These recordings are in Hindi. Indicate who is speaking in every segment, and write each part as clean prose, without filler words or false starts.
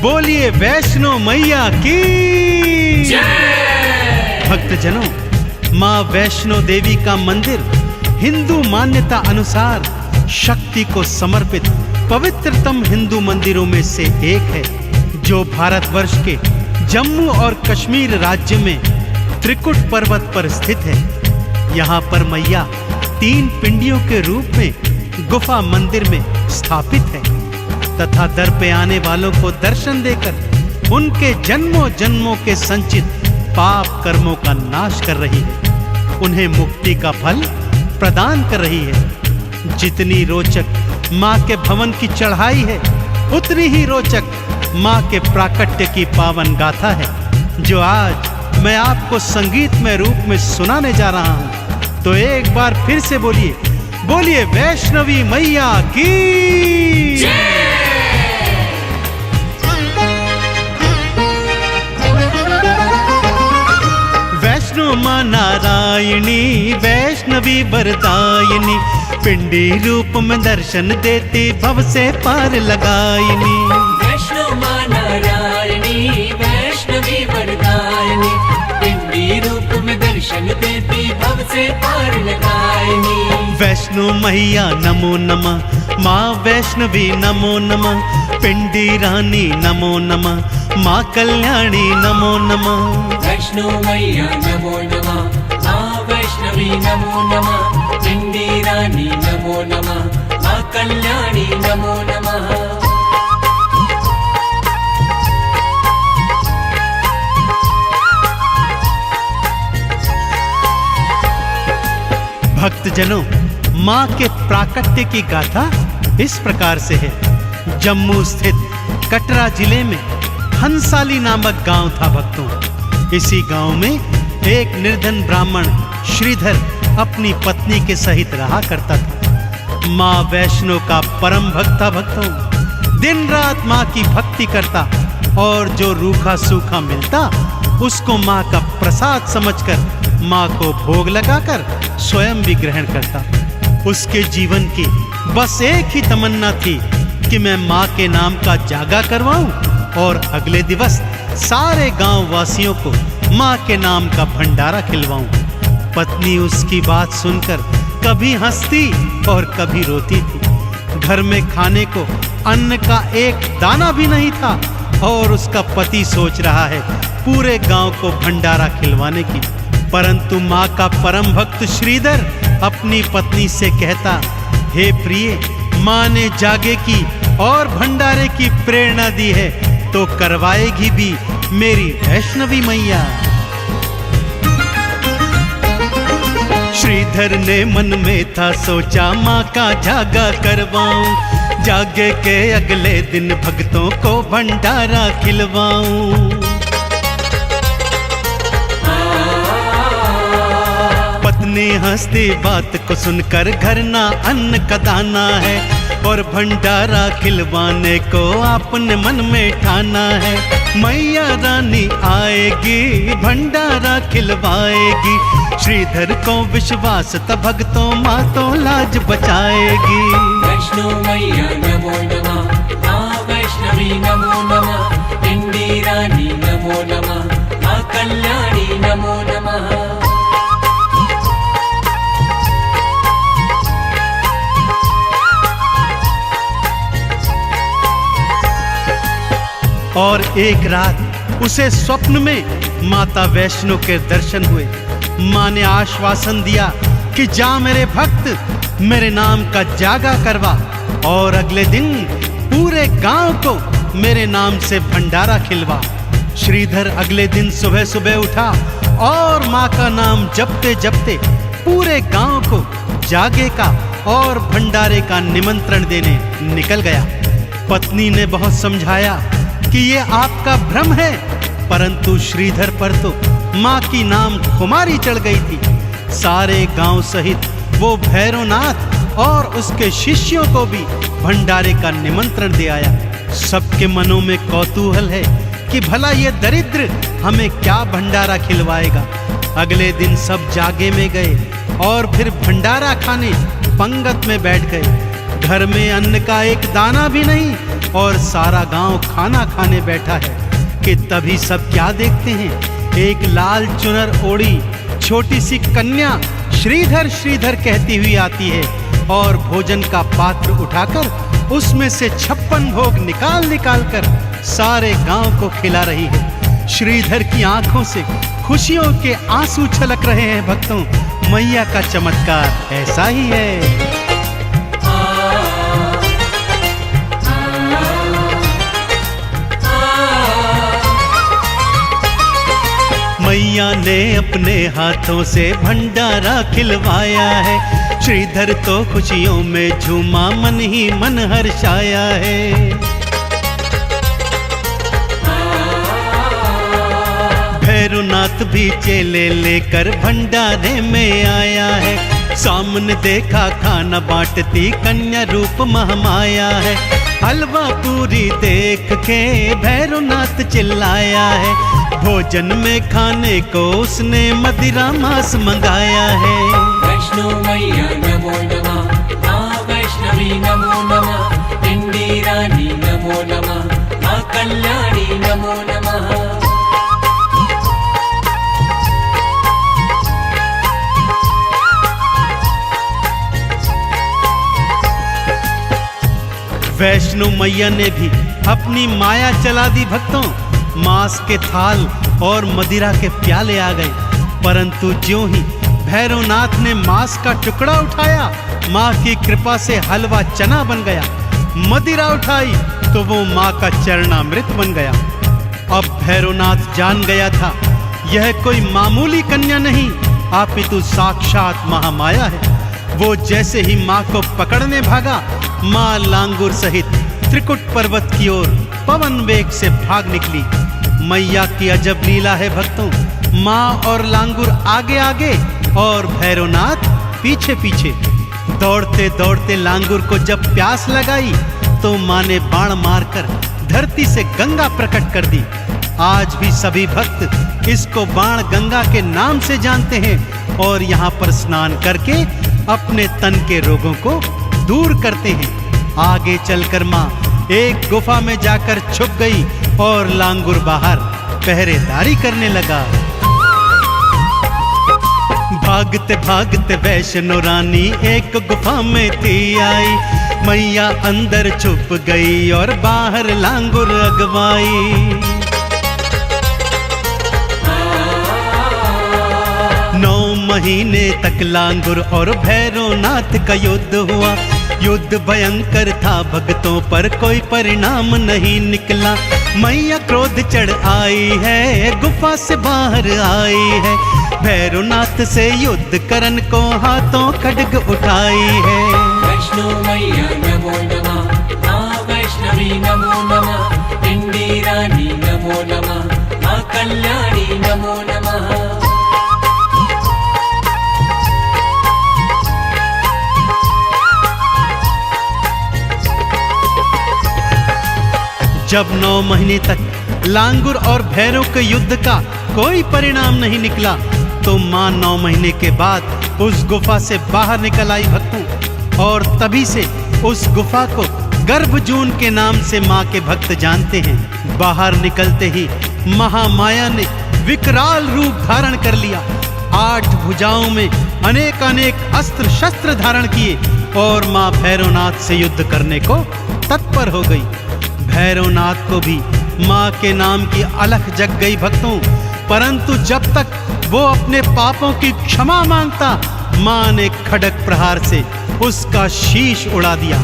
Speaker 1: बोलिए वैष्णो मैया की
Speaker 2: जय।
Speaker 1: भक्तजनों, माँ वैष्णो देवी का मंदिर हिंदू मान्यता अनुसार शक्ति को समर्पित पवित्रतम हिंदू मंदिरों में से एक है, जो भारतवर्ष के जम्मू और कश्मीर राज्य में त्रिकुट पर्वत पर स्थित है। यहाँ पर मैया 3 पिंडियों के रूप में गुफा मंदिर में स्थापित है तथा दर पे आने वालों को दर्शन देकर उनके जन्मों जन्मों के संचित पाप कर्मों का नाश कर रही है, उन्हें मुक्ति का फल प्रदान कर रही है। जितनी रोचक माँ के भवन की चढ़ाई है, उतनी ही रोचक माँ के प्राकट्य की पावन गाथा है, जो आज मैं आपको संगीतमय रूप में सुनाने जा रहा हूँ। तो एक बार फिर से बोलिए, बोलिए वैष्णवी मैया की
Speaker 2: जय।
Speaker 1: वैष्णो माँ नारायणी वैष्णवी वरदायिनी, पिंडी रूप में दर्शन देती भव से पार लगायिनी।
Speaker 2: वैष्णो माँ नारायणी वैष्णवी वरदायिनी, पिंडी रूप में दर्शन देती भव से पार लगायिनी।
Speaker 1: वैष्णो मैया नमो नमः, माँ वैष्णवी नमो नमः, पिंडी रानी नमो नमः, माँ कल्याणी नमो नमः।
Speaker 2: वैष्णो मैया नमो नमः, माँ वैष्णवी नमो नमः, पिंडी रानी नमो नमः, माँ कल्याणी नमो नमः।
Speaker 1: भक्तजनों, माँ के प्राकट्य की गाथा इस प्रकार से है। जम्मू स्थित कटरा जिले में हंसाली नामक गांव था भक्तों। इसी गांव में एक निर्धन ब्राह्मण श्रीधर अपनी पत्नी के सहित रहा करता था। माँ वैष्णो का परम भक्त था भक्तों। दिन रात माँ की भक्ति करता और जो रूखा सूखा मिलता उसको माँ का प्रसाद समझकर माँ को भोग लगाकर स्वयं भी ग्रहण करता। उसके जीवन की बस एक ही तमन्ना थी कि मैं माँ के नाम का जागा करवाऊं और अगले दिवस सारे गांव वासियों को माँ के नाम का भंडारा खिलवाऊं। पत्नी उसकी बात सुनकर कभी हंसती और कभी रोती थी। घर में खाने को अन्न का एक दाना भी नहीं था और उसका पति सोच रहा है पूरे गांव को भंडारा खिलवाने की। परंतु माँ का परम भक्त श्रीधर अपनी पत्नी से कहता, हे प्रिय, माँ ने जागे की और भंडारे की प्रेरणा दी है तो करवाएगी भी मेरी वैष्णवी मैया। श्रीधर ने मन में था सोचा माँ का जागा करवाऊं, जागे के अगले दिन भक्तों को भंडारा खिलवाऊं। पत्नी हंसती बात को सुनकर घर ना अन्न का दाना है और भंडारा खिलवाने को आपने मन में ठाना है। मैया रानी आएगी भंडारा खिलवाएगी, श्रीधर को विश्वास था भक्तों माँ तो लाज बचाएगी।
Speaker 2: वैष्णो मैया नमो नमः, माँ वैष्णवी नमो नमः, पिंडी रानी नमो नमः, माँ कल्याणी नमो नमः।
Speaker 1: और एक रात उसे स्वप्न में माता वैष्णो के दर्शन हुए। माँ ने आश्वासन दिया कि जा मेरे भक्त, मेरे नाम का जागा करवा और अगले दिन पूरे गांव को मेरे नाम से भंडारा खिलवा। श्रीधर अगले दिन सुबह सुबह उठा और माँ का नाम जपते जपते पूरे गांव को जागे का और भंडारे का निमंत्रण देने निकल गया। पत्नी ने बहुत समझाया कि ये आपका भ्रम है, परंतु श्रीधर पर तो माँ की नाम कुमारी चढ़ गई थी। सारे गांव सहित वो भैरवनाथ और उसके शिष्यों को भी भंडारे का निमंत्रण दे आया। सबके मनों में कौतूहल है कि भला ये दरिद्र हमें क्या भंडारा खिलवाएगा। अगले दिन सब जागे में गए और फिर भंडारा खाने पंगत में बैठ गए। घर में अन्न का एक दाना भी नहीं और सारा गांव खाना खाने बैठा है कि तभी सब क्या देखते हैं, एक लाल चुनर ओढ़ी छोटी सी कन्या श्रीधर श्रीधर कहती हुई आती है और भोजन का पात्र उठाकर उसमें से 56 भोग निकाल निकाल कर सारे गांव को खिला रही है। श्रीधर की आंखों से खुशियों के आंसू छलक रहे हैं। भक्तों, मैया का चमत्कार ऐसा ही है। मैया ने अपने हाथों से भंडारा खिलवाया है। श्रीधर तो खुशियों में झूमा, मन ही मन हर्षाया है। भैरवनाथ भी चेले लेकर भंडारे में आया है। सामने देखा खाना बांटती कन्या रूप महामाया है। हलवा पूरी देख के भैरवनाथ चिल्लाया है। भोजन में खाने को उसने मदिरा मांस मंगाया है।
Speaker 2: वैष्णो मैया नमो नमः, माँ वैष्णवी नमो नमः, पिंडी रानी नमो नमः, माँ कल्याणी नमो नमः।
Speaker 1: वैष्णो मैया ने भी अपनी माया चला दी। भक्तों, मांस के थाल और मदिरा के प्याले आ गए, परंतु ज्यों ही भैरवनाथ ने मांस का टुकड़ा उठाया, माँ की कृपा से हलवा चना बन गया। मदिरा उठाई तो वो माँ का चरणामृत बन गया। अब भैरवनाथ जान गया था यह कोई मामूली कन्या नहीं, अपितु साक्षात महामाया है। वो जैसे ही माँ को पकड़ने भागा, माँ लांगुर सहित त्रिकुट पर्वत की ओर पवन वेग से भाग निकली। मैया की अजब लीला है भक्तों। माँ और लांगुर आगे आगे और भैरवनाथ पीछे पीछे। दौड़ते दौड़ते लांगुर को जब प्यास लगाई तो माँ ने बाण मारकर धरती से गंगा प्रकट कर दी। आज भी सभी भक्त इसको बाण गंगा के नाम से जानते हैं और यहाँ पर स्नान करके अपने तन के रोगों को दूर करते हैं। आगे चलकर माँ एक गुफा में जाकर छुप गई और लांगुर बाहर पहरेदारी करने लगा। भागते भागते वैष्णो रानी एक गुफा में थी आई। मैया अंदर छुप गई और बाहर लांगुर अगवाई। 9 महीने तक लांगुर और भैरवनाथ का युद्ध हुआ। युद्ध भयंकर था, भक्तों पर कोई परिणाम नहीं निकला। मैया क्रोध चढ़ आई है, गुफा से बाहर आई है। भैरवनाथ से युद्ध करन को हाथों खड्ग उठाई है।
Speaker 2: वैष्णो मैया नमो नमः, माँ वैष्णवी नमो नमः, पिंडी रानी नमो नमः, माँ कल्याणी नमो नमः।
Speaker 1: जब 9 महीने तक लांगुर और भैरव के युद्ध का कोई परिणाम नहीं निकला तो माँ 9 महीने के बाद उस गुफा से बाहर निकल आई भक्तों। और तभी से उस गुफा को गर्भजून के नाम से माँ के भक्त जानते हैं। बाहर निकलते ही महामाया ने विकराल रूप धारण कर लिया। 8 भुजाओं में अनेक अनेक अस्त्र शस्त्र धारण किए और माँ भैरवनाथ से युद्ध करने को तत्पर हो गई। भैरवनाथ को भी माँ के नाम की अलख जग गई भक्तों, परंतु जब तक वो अपने पापों की क्षमा मांगता, माँ ने खड्ग प्रहार से उसका शीश उड़ा दिया।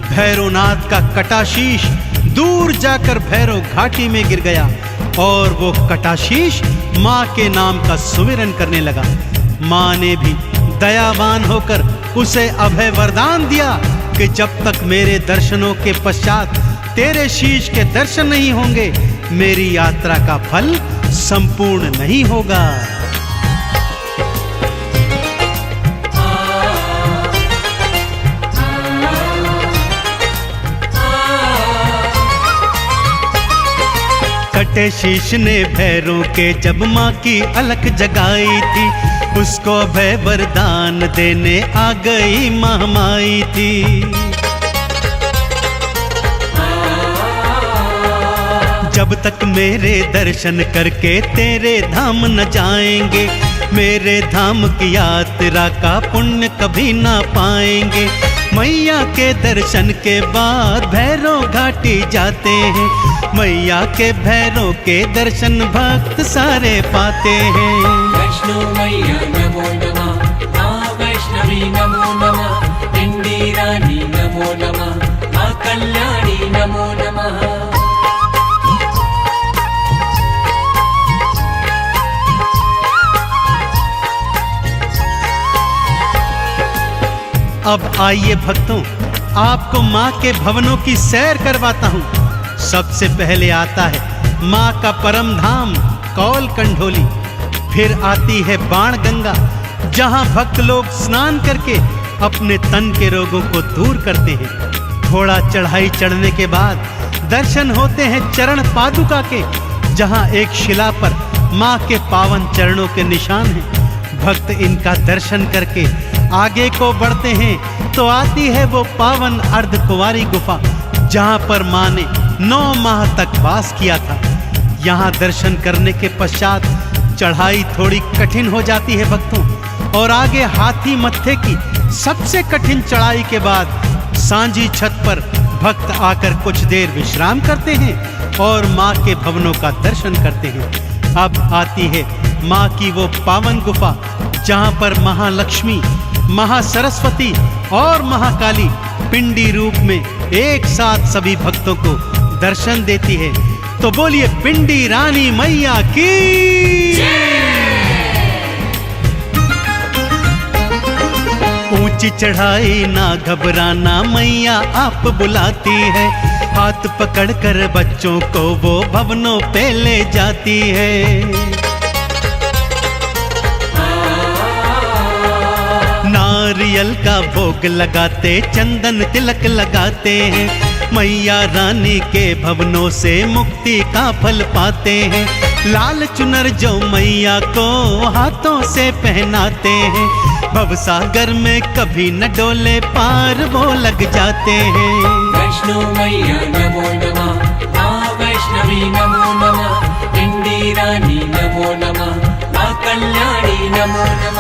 Speaker 1: भैरवनाथ का कटा शीश दूर जाकर भैरव घाटी में गिर गया और वो कटा शीश माँ के नाम का सुमिरन करने लगा। माँ ने भी दयावान होकर उसे अभय वरदान दिया कि जब तक मेरे दर्शनों के पश्चात तेरे शीश के दर्शन नहीं होंगे, मेरी यात्रा का फल संपूर्ण नहीं होगा। कटे शीश ने भैरों के जब माँ की अलख जगाई थी, उसको अभय वरदान देने आ गई महामाई थी। जब तक मेरे दर्शन करके तेरे धाम न जाएंगे, मेरे धाम की यात्रा का पुण्य कभी ना पाएंगे। मैया के दर्शन के बाद भैरव घाटी जाते हैं, मैया के भैरव के दर्शन भक्त सारे पाते हैं।
Speaker 2: वैष्णो मैया नमो नमः, माँ वैष्णवी नमो नमः, पिंडी रानी नमो नमः, माँ कल्याणी नमो नमः।
Speaker 1: अब आइए भक्तों, आपको माँ के भवनों की सैर करवाता हूँ। सबसे पहले आता है माँ का परम धाम कौल कंढोली, फिर आती है बाण गंगा, जहाँ भक्त लोग स्नान करके अपने तन के रोगों को दूर करते हैं। थोड़ा चढ़ाई चढ़ने के बाद दर्शन होते हैं चरण पादुका के, जहाँ एक शिला पर माँ के पावन चरणों के निशान हैं। भक्त इनका दर्शन करके आगे को बढ़ते हैं तो आती है वो पावन अर्धकुंवारी गुफा, जहाँ पर माँ ने 9 माह तक वास किया था। यहाँ दर्शन करने के पश्चात चढ़ाई थोड़ी कठिन हो जाती है भक्तों, और आगे हाथी मत्थे की सबसे कठिन चढ़ाई के बाद सांझी छत पर भक्त आकर कुछ देर विश्राम करते हैं और माँ के भवनों का दर्शन करते हैं। अब आती है माँ की वो पावन गुफा, जहाँ पर महालक्ष्मी, महासरस्वती और महाकाली पिंडी रूप में एक साथ सभी भक्तों को दर्शन देती है। तो बोलिए पिंडी रानी मैया की। ऊंची चढ़ाई ना घबराना, मैया आप बुलाती है, हाथ पकड़कर बच्चों को वो भवनों पे ले जाती है। नारियल का भोग लगाते, चंदन तिलक लगाते हैं, मैया रानी के भवनों से मुक्ति का फल पाते हैं। लाल चुनर जो मैया को हाथों से पहनाते हैं, भवसागर में कभी न डोले पार वो लग जाते हैं।
Speaker 2: वैष्णो मैया नमो नमः, माँ वैष्णवी नमो नमः, पिंडी रानी नमो नमः, माँ कल्याणी नमो नमः।